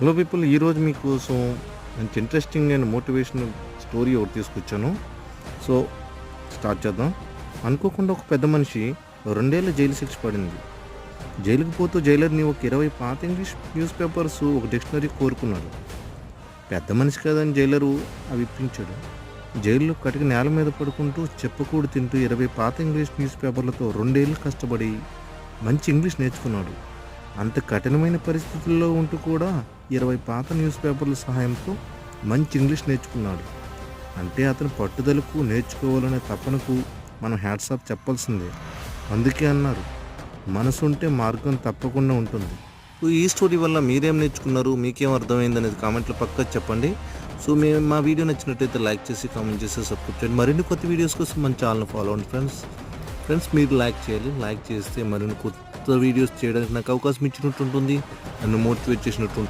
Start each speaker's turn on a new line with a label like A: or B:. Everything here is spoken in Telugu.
A: హలో పీపుల్, ఈరోజు మీకోసం మంచి ఇంట్రెస్టింగ్ అండ్ మోటివేషనల్ స్టోరీ ఒకటి తీసుకొచ్చాను. సో స్టార్ట్ చేద్దాం. అనుకోకుండా ఒక పెద్ద మనిషి 2 ఏళ్ల జైలు శిక్ష పడింది. జైలుకు పోతూ జైలర్ని ఒక 20 పాత ఇంగ్లీష్ న్యూస్ పేపర్స్, ఒక డిక్షనరీ కోరుకున్నాడు. పెద్ద మనిషి కదని జైలరు అవి ఇప్పించాడు. జైల్లో కటిక నేల మీద పడుకుంటూ చెప్పకూడు తింటూ 20 పాత ఇంగ్లీష్ న్యూస్ పేపర్లతో 2 ఏళ్ళు కష్టపడి మంచి ఇంగ్లీష్ నేర్చుకున్నాడు. అంత కఠినమైన పరిస్థితుల్లో ఉంటూ కూడా 20 పాత న్యూస్ పేపర్ల సహాయంతో మంచి ఇంగ్లీష్ నేర్చుకున్నాడు. అంటే అతని పట్టుదలకు, నేర్చుకోవాలనే తపనకు మనం హ్యాట్స్ ఆఫ్ చెప్పాల్సిందే. అందుకే అన్నారు, మనసు ఉంటే మార్గం తప్పకుండా ఉంటుంది. సో ఈ స్టోరీ వల్ల మీరేం నేర్చుకున్నారు, మీకేం అర్థమైంది అనేది కామెంట్లో పక్కా చెప్పండి. సో మా వీడియో నచ్చినట్టయితే లైక్ చేసి, కామెంట్ చేసి, సబ్స్క్రైబ్ చేయండి. మరిన్ని కొత్త వీడియోస్ కోసం మన ఛానల్ ఫాలో అవ్వండి ఫ్రెండ్స్. మీరు లైక్ చేయాలి. లైక్ చేస్తే మరిన్ని కొత్త వీడియోస్ చేయడానికి నాకు అవకాశం ఇచ్చినట్టు ఉంటుంది, నన్ను మోటివేట్ చేసినట్టు ఉంటుంది.